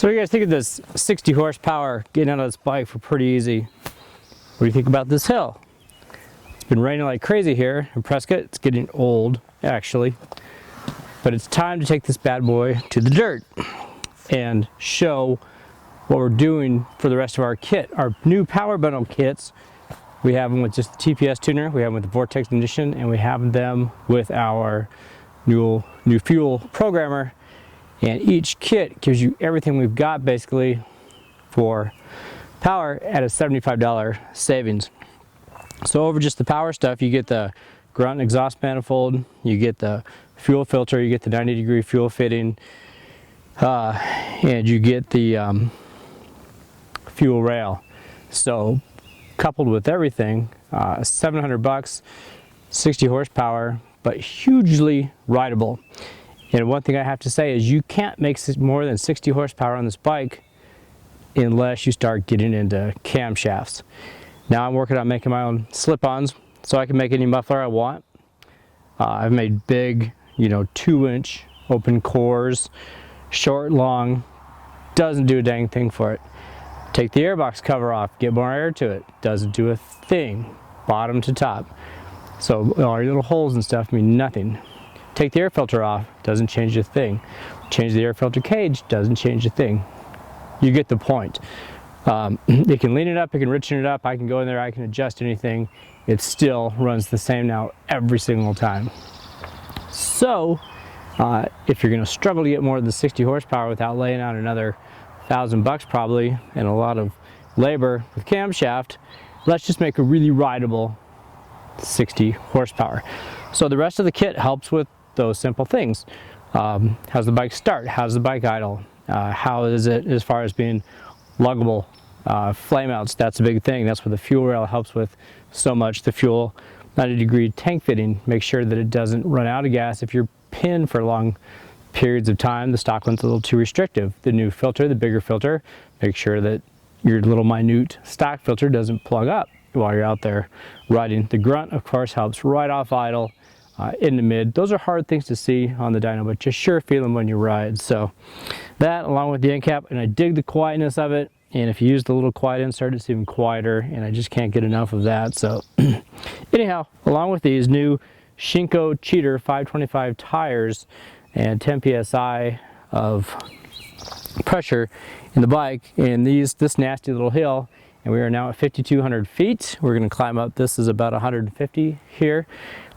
So what do you guys think of this 60 horsepower getting out of this bike for pretty easy? What do you think about this hill? It's been raining like crazy here in Prescott. It's getting old, actually. But it's time to take this bad boy to the dirt and show what we're doing for the rest of our kit. Our new Power Bundle kits, we have them with just the TPS tuner, we have them with the Vortex ignition, and we have them with our new fuel programmer. And each kit gives you everything we've got basically for power at a $75 savings. So over just the power stuff, you get the grunt exhaust manifold, you get the fuel filter, you get the 90-degree fuel fitting, and you get the fuel rail. So coupled with everything, 700 bucks, 60 horsepower, but hugely rideable. And one thing I have to say is you can't make more than 60 horsepower on this bike unless you start getting into camshafts. Now I'm working on making my own slip-ons so I can make any muffler I want. I've made big, 2-inch open cores, short, long, doesn't do a dang thing for it. Take the airbox cover off, get more air to it, doesn't do a thing, bottom to top. So all your little holes and stuff mean nothing. Take the air filter off, doesn't change a thing. Change the air filter cage, doesn't change a thing. You get the point. You can lean it up, you can richen it up, I can go in there, I can adjust anything. It still runs the same now every single time. So, if you're gonna struggle to get more than 60 horsepower without laying out another $1,000 probably, and a lot of labor with camshaft, let's just make a really rideable 60 horsepower. So the rest of the kit helps with those simple things. How's the bike start? How's the bike idle? How is it as far as being luggable? Flame outs, that's a big thing. That's what the fuel rail helps with so much. The fuel 90-degree tank fitting, make sure that it doesn't run out of gas if you're pinned for long periods of time. The stock one's a little too restrictive. The new filter, the bigger filter, make sure that your little minute stock filter doesn't plug up while you're out there riding. The grunt, of course, helps right off idle. In the mid. Those are hard things to see on the dyno, but you sure feel them when you ride. So that, along with the end cap, and I dig the quietness of it. And if you use the little quiet insert, it's even quieter, and I just can't get enough of that. So anyhow, along with these new Shinko Cheater 525 tires and 10 psi of pressure in the bike, and this nasty little hill, and we are now at 5,200 feet. We're going to climb up. This is about 150 here.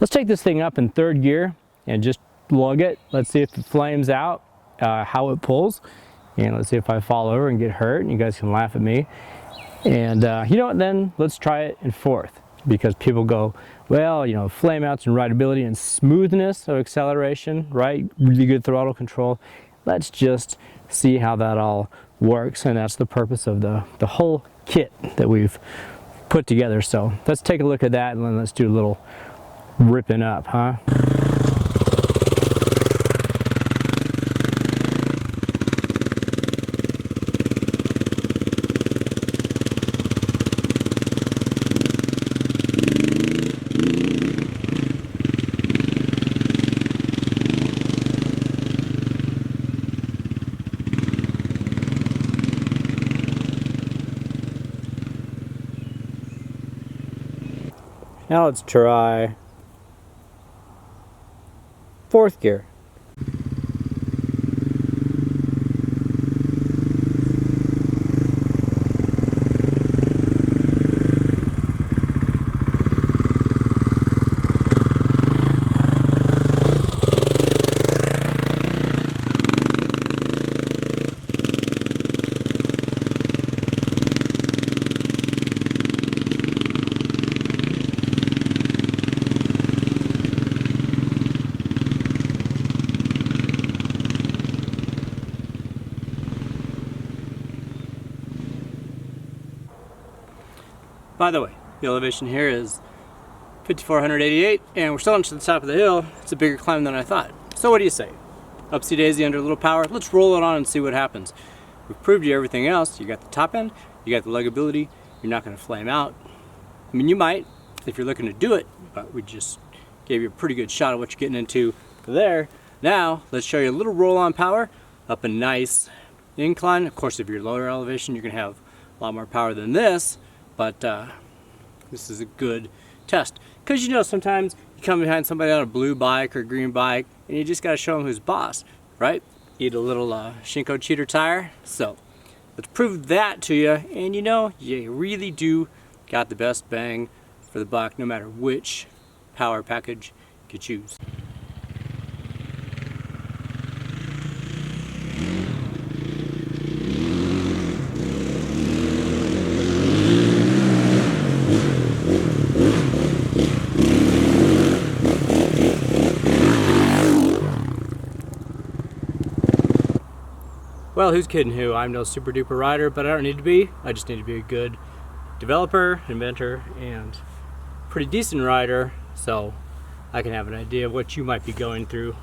Let's take this thing up in third gear and just lug it. Let's see if it flames out, how it pulls. And let's see if I fall over and get hurt, and you guys can laugh at me. And you know what, then let's try it in fourth, because people go, well, flame outs and rideability and smoothness of acceleration, right? Really good throttle control. Let's just see how that all works. And that's the purpose of the whole kit that we've put together. So let's take a look at that, and then let's do a little ripping up, huh? Now let's try fourth gear. By the way, the elevation here is 5,488, and we're still on to the top of the hill. It's a bigger climb than I thought. So what do you say? Upsy daisy under a little power. Let's roll it on and see what happens. We've proved you everything else. You got the top end, you got the luggability, you're not going to flame out. I mean, you might if you're looking to do it, but we just gave you a pretty good shot of what you're getting into there. Now, let's show you a little roll-on power up a nice incline. Of course, if you're lower elevation, you're going to have a lot more power than this, but this is a good test. Because you know, sometimes you come behind somebody on a blue bike or green bike, and you just got to show them who's boss, right? Eat a little Shinko cheater tire. So let's prove that to you, and you know, you really do got the best bang for the buck, no matter which power package you choose. Well, who's kidding who? I'm no super duper rider, but I don't need to be. I just need to be a good developer, inventor, and pretty decent rider, so I can have an idea of what you might be going through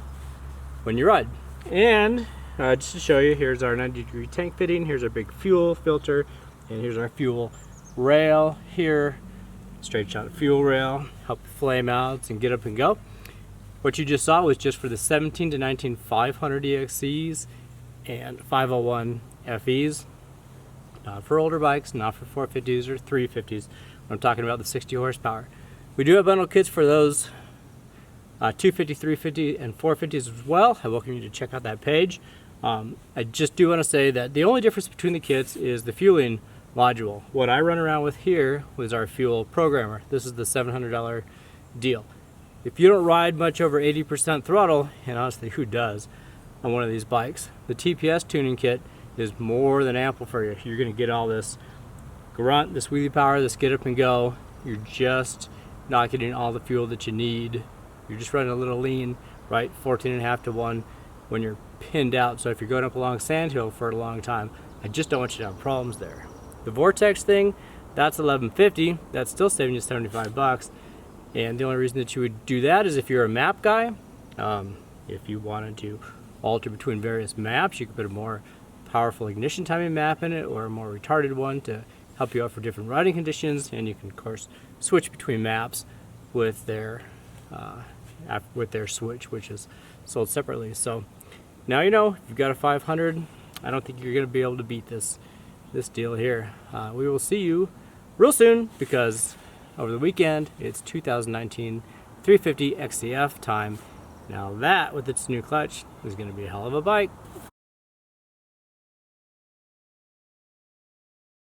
when you ride. And just to show you, here's our 90-degree tank fitting, here's our big fuel filter, and here's our fuel rail here. Straight shot fuel rail, help the flame outs and get up and go. What you just saw was just for the 17 to 19 500 EXCs and 501 FEs. Not for older bikes, not for 450s or 350s. I'm talking about the 60 horsepower. We do have bundle kits for those 250, 350, and 450s as well. I welcome you to check out that page. I just do want to say that the only difference between the kits is the fueling module. What I run around with here was our fuel programmer. This is the $700 deal. If you don't ride much over 80% throttle, and honestly, who does on one of these bikes, the TPS tuning kit is more than ample for you. You're going to get all this grunt, this wheelie power, this get up and go. You're just not getting all the fuel that you need. You're just running a little lean, right? 14.5 to 1 when you're pinned out. So if you're going up along sandhill for a long time, I just don't want you to have problems there. The Vortex thing, that's $11.50. That's still saving you 75 bucks. And the only reason that you would do that is if you're a map guy. If you wanted to alter between various maps, you could put a more powerful ignition timing map in it or a more retarded one to help you out for different riding conditions. And you can of course switch between maps with their switch, which is sold separately. So now you know, if you've got a 500, I don't think you're going to be able to beat this deal here. We will see you real soon, because over the weekend it's 2019 350 exc-f time. Now that, with its new clutch, is going to be a hell of a bike.